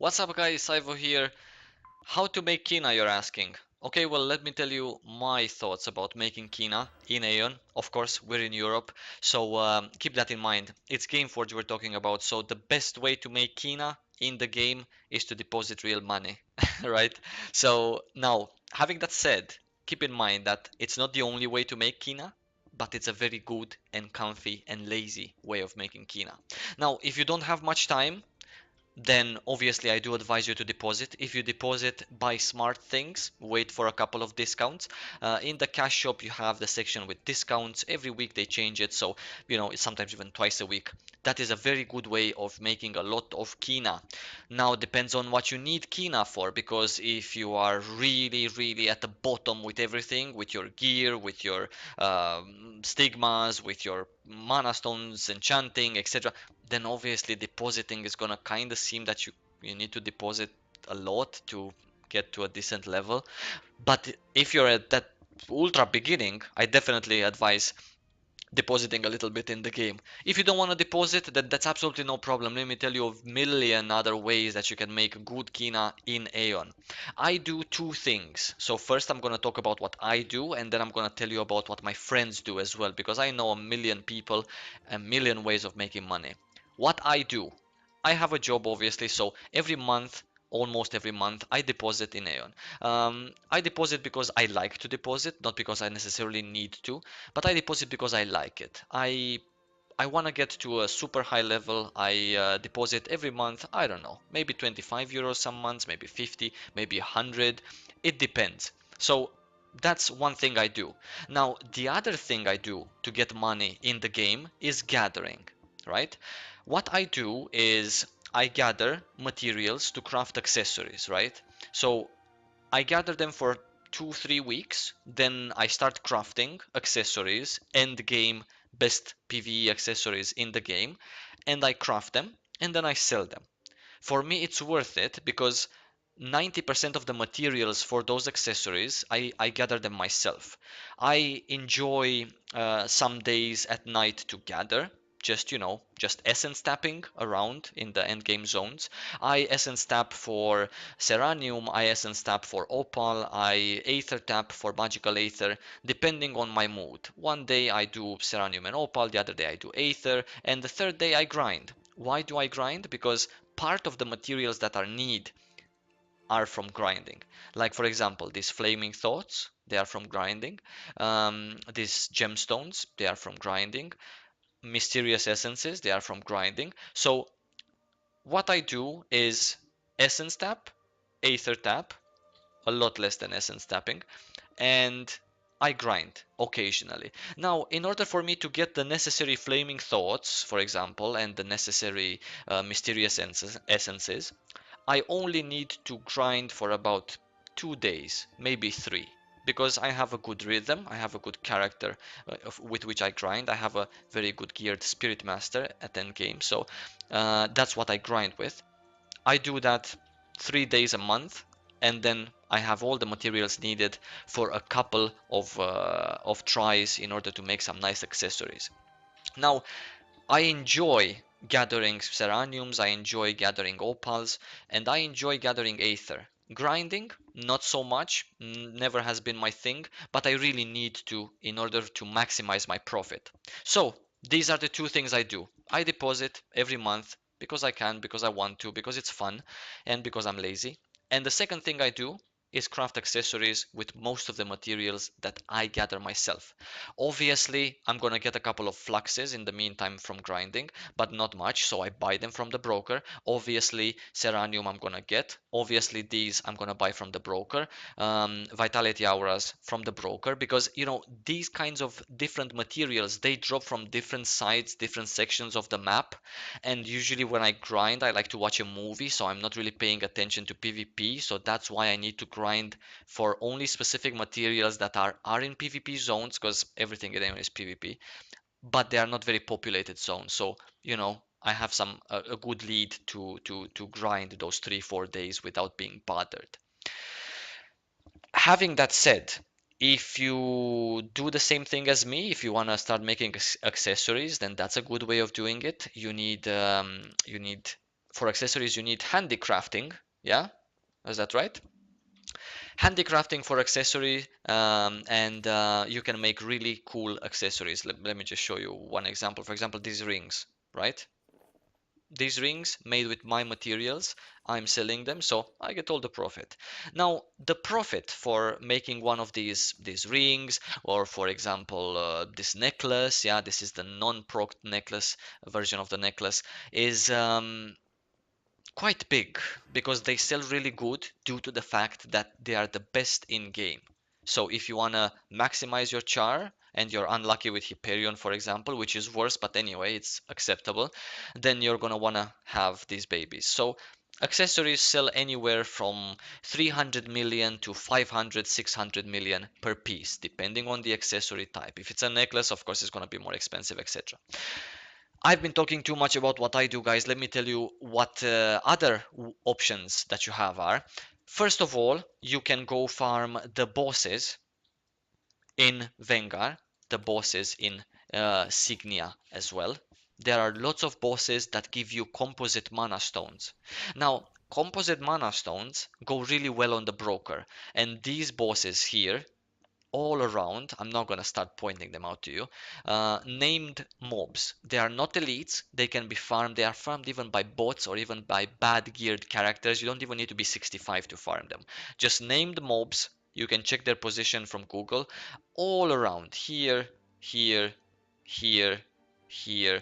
What's up guys, Ivo here. How to make kinah, you're asking? Okay, well, let me tell you my thoughts about making kinah in AION. Of course, we're in Europe, so keep that in mind. It's Gameforge we're talking about, so the best way to make kinah in the game is to deposit real money, right? So now, having that said, keep in mind that it's not the only way to make kinah, but it's a very good and comfy and lazy way of making kinah. Now, if you don't have much time, then obviously I do advise you to deposit. If you deposit, buy smart things, wait for a couple of discounts. In the cash shop, you have the section with discounts. Every week they change it, so it's sometimes even twice a week. That is a very good way of making a lot of kinah. Now depends on what you need kinah for, because if you are really, really at the bottom with everything, with your gear, with your stigmas, with your mana stones, enchanting, etc., then obviously depositing is gonna kind of seem that you need to deposit a lot to get to a decent level. But if you're at that ultra beginning, I definitely advise depositing a little bit in the game. If you don't want to deposit, then that's absolutely no problem. Let me tell you a million other ways that you can make good kinah in AION. I do two things. So first I'm going to talk about what I do, and then I'm going to tell you about what my friends do as well, because I know a million people, a million ways of making money. What I do, I have a job obviously, so every month, almost every month, I deposit in AION. I deposit because I like to deposit, not because I necessarily need to, but I deposit because I like it. I want to get to a super high level. I deposit every month. I don't know, maybe 25 euros some months, maybe 50, maybe 100. It depends. So that's one thing I do. Now, the other thing I do to get money in the game is gathering, right? What I do is I gather materials to craft accessories, right? So I gather them for 2-3 weeks, then I start crafting accessories, end game best PvE accessories in the game, and I craft them and then I sell them. For me, it's worth it because 90% of the materials for those accessories, I gather them myself. I enjoy some days at night to gather, just essence tapping around in the end game zones. I essence tap for Seranium, I essence tap for Opal, I Aether tap for Magical Aether, depending on my mood. One day I do Seranium and Opal, the other day I do Aether, and the third day I grind. Why do I grind? Because part of the materials that are need are from grinding. Like for example, these flaming thoughts, they are from grinding. These gemstones, they are from grinding. Mysterious essences, they are from grinding. So what I do is essence tap, aether tap, a lot less than essence tapping, and I grind occasionally. Now, in order for me to get the necessary flaming thoughts, for example, and the necessary mysterious essences, I only need to grind for about 2 days, maybe three, because I have a good rhythm, I have a good character with which I grind. I have a very good geared Spirit Master at end game, so that's what I grind with. I do that 3 days a month, and then I have all the materials needed for a couple of tries in order to make some nice accessories. Now, I enjoy gathering Seraniums, I enjoy gathering Opals, and I enjoy gathering Aether. Grinding, not so much, never has been my thing, but I really need to in order to maximize my profit. So, these are the two things I do. I deposit every month because I can, because I want to, because it's fun, and because I'm lazy. And the second thing I do is craft accessories with most of the materials that I gather myself. Obviously, I'm gonna get a couple of fluxes in the meantime from grinding, but not much, so I buy them from the broker. Obviously, Seranium I'm gonna get. Obviously, these I'm gonna buy from the broker. Vitality Auras from the broker, because these kinds of different materials, they drop from different sides, different sections of the map, and usually when I grind, I like to watch a movie, so I'm not really paying attention to PvP, so that's why I need to grind for only specific materials that are in PvP zones, because everything in them is PvP, but they are not very populated zones. So I have a good lead to grind those 3-4 days without being bothered. Having that said, if you do the same thing as me, if you want to start making accessories, then that's a good way of doing it. You need For accessories, you need handicrafting. Yeah, is that right? Handicrafting for accessory, and you can make really cool accessories. Let me just show you one example. For example, these rings, right? These rings made with my materials, I'm selling them, so I get all the profit. Now, the profit for making one of these rings, or for example, this necklace, yeah, this is the non-proked necklace version of the necklace, is quite big because they sell really good due to the fact that they are the best in game. So if you want to maximize your char and you're unlucky with Hyperion, for example, which is worse, but anyway, it's acceptable, then you're going to want to have these babies. So accessories sell anywhere from 300 million to 500, 600 million per piece, depending on the accessory type. If it's a necklace, of course, it's going to be more expensive, etc. I've been talking too much about what I do, guys. Let me tell you what other options that you have are. First of all, you can go farm the bosses in Vengar, the bosses in Signia as well. There are lots of bosses that give you composite mana stones. Now, composite mana stones go really well on the broker, and these bosses here all around, I'm not going to start pointing them out to you, named mobs. They are not elites, they can be farmed, they are farmed even by bots or even by bad geared characters. You don't even need to be 65 to farm them. Just named mobs, you can check their position from Google, all around, here, here, here, here,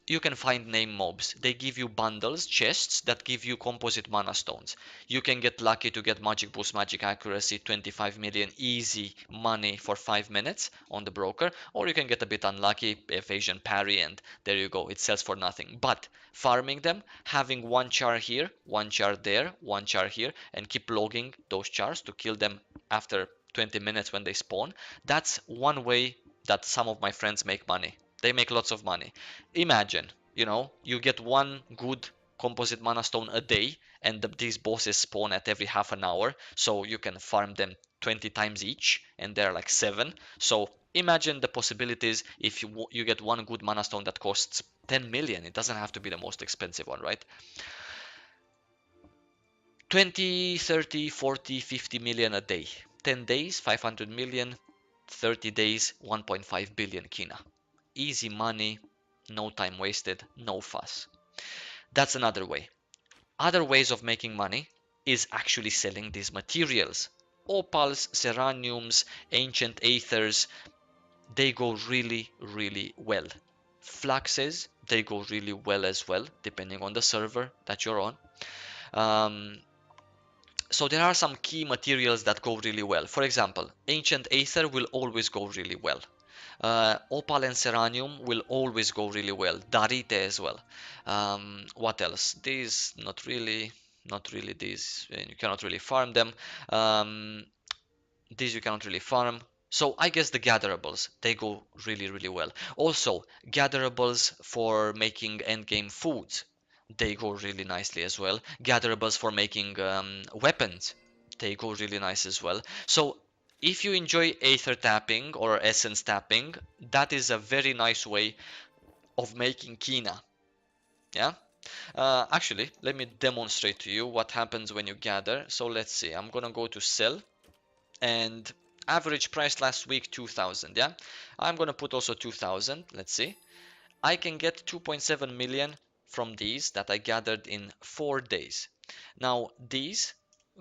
you can find name mobs. They give you bundles, chests that give you composite mana stones. You can get lucky to get magic boost, magic accuracy, 25 million easy money for 5 minutes on the broker, or you can get a bit unlucky, evasion parry, and there you go, it sells for nothing. But farming them, having one char here, one char there, one char here, and keep logging those chars to kill them after 20 minutes when they spawn, that's one way that some of my friends make money. They make lots of money. Imagine, you get one good composite mana stone a day, and these bosses spawn at every half an hour, so you can farm them 20 times each, and they're like 7. So imagine the possibilities if you get one good mana stone that costs 10 million. It doesn't have to be the most expensive one, right? 20, 30, 40, 50 million a day. 10 days, 500 million. 30 days, 1.5 billion kina. Easy money, no time wasted, no fuss. That's another way. Other ways of making money is actually selling these materials. Opals, seraniums, ancient aethers, they go really, really well. Fluxes, they go really well as well, depending on the server that you're on. Um, so there are some key materials that go really well. For example, ancient aether will always go really well. Opal and Seranium will always go really well. Darite as well. What else? These, not really these. You cannot really farm them. Um, these you cannot really farm. So I guess the gatherables, they go really, really well. Also, gatherables for making endgame foods, they go really nicely as well. Gatherables for making weapons, they go really nice as well. So if you enjoy Aether tapping or Essence tapping, that is a very nice way of making Kina. Yeah. Actually, let me demonstrate to you what happens when you gather. So let's see. I'm gonna go to sell, and average price last week 2000. Yeah, I'm gonna put also 2000. Let's see. I can get 2.7 million from these that I gathered in 4 days. Now these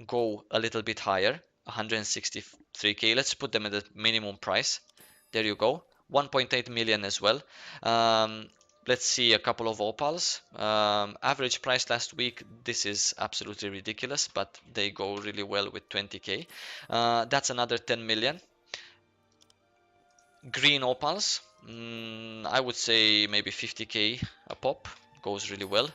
go a little bit higher, 163k. Let's put them at the minimum price. There you go, 1.8 million as well. Let's see a couple of opals. Average price last week, this is absolutely ridiculous, but they go really well with 20k. That's another 10 million. Green opals, I would say maybe 50k a pop, goes really well.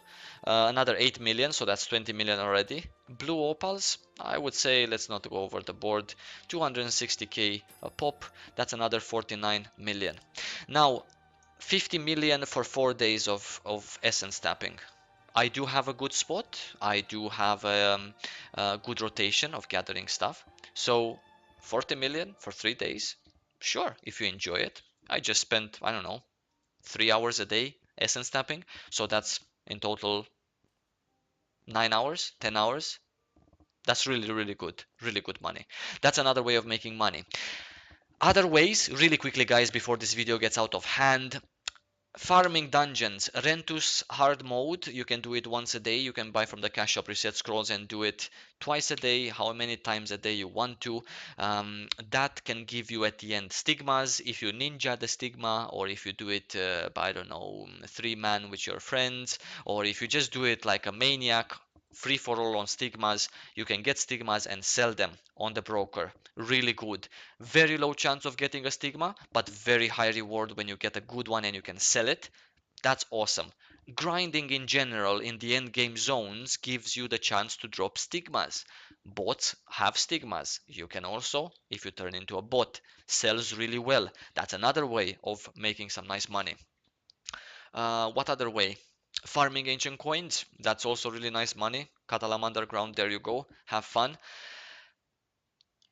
Another 8 million, so that's 20 million already. Blue opals, I would say, let's not go over the board, 260k a pop, that's another 49 million. Now, 50 million for 4 days of essence tapping. I do have a good spot. I do have a good rotation of gathering stuff. So 40 million for 3 days. Sure, if you enjoy it. I just spent, I don't know, 3 hours a day essence tapping. So that's in total 9 hours, 10 hours. That's really, really good money. That's another way of making money. Other ways, really quickly, guys, before this video gets out of hand. Farming dungeons, Rentus hard mode, you can do it once a day. You can buy from the cash shop reset scrolls and do it twice a day, how many times a day you want to. That can give you at the end stigmas if you ninja the stigma, or if you do it by, I don't know, 3-man with your friends, or if you just do it like a maniac, free for all on stigmas. You can get stigmas and sell them on the broker. Really good. Very low chance of getting a stigma, but very high reward when you get a good one and you can sell it. That's awesome. Grinding in general in the end game zones gives you the chance to drop stigmas. Bots have stigmas. You can also, if you turn into a bot, sells really well. That's another way of making some nice money. What other way? Farming ancient coins. That's also really nice money. Catalam Underground, there you go. Have fun.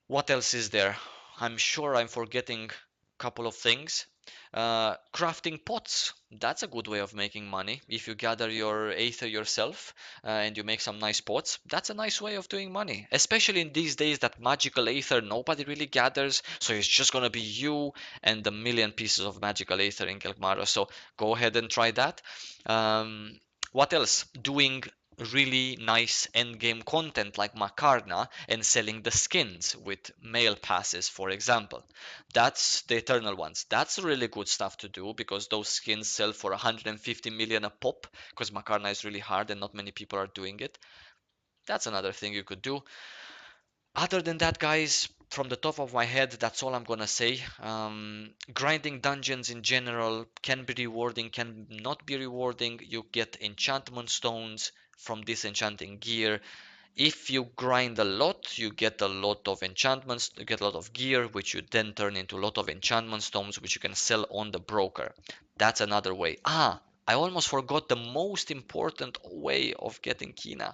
What else is there? I'm sure I'm forgetting a couple of things. Crafting pots. That's a good way of making money. If you gather your aether yourself and you make some nice pots, that's a nice way of doing money. Especially in these days that magical aether nobody really gathers, so it's just gonna be you and a million pieces of magical aether in Kelkmaro. So go ahead and try that. What else? Doing really nice endgame content like Makarna and selling the skins with mail passes, for example. That's the eternal ones. That's really good stuff to do because those skins sell for 150 million a pop because Makarna is really hard and not many people are doing it. That's another thing you could do. Other than that, guys, from the top of my head, that's all I'm gonna say. Grinding dungeons in general can be rewarding, can not be rewarding. You get enchantment stones from disenchanting gear. If you grind a lot, you get a lot of enchantments, you get a lot of gear, which you then turn into a lot of enchantment stones, which you can sell on the broker. That's another way. I almost forgot the most important way of getting kinah.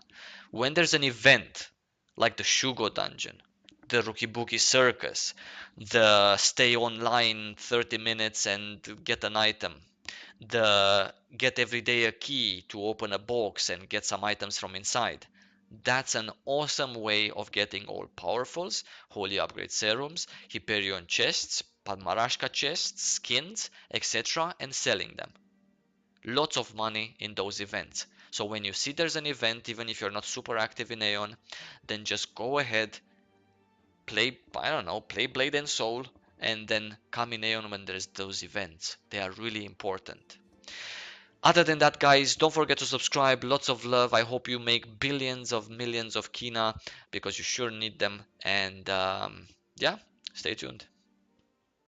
When there's an event, like the Shugo dungeon, the Rukibuki Circus, the stay online 30 minutes and get an item, the get every day a key to open a box and get some items from inside. That's an awesome way of getting all powerfuls, holy upgrade serums, Hyperion chests, Padmarashka chests, skins, etc. and selling them. Lots of money in those events. So when you see there's an event, even if you're not super active in AION, then just go ahead, play, I don't know, play Blade and Soul, and then come in AION when there's those events. They are really important. Other than that, guys, don't forget to subscribe. Lots of love. I hope you make billions of millions of kinah because you sure need them. And yeah, stay tuned.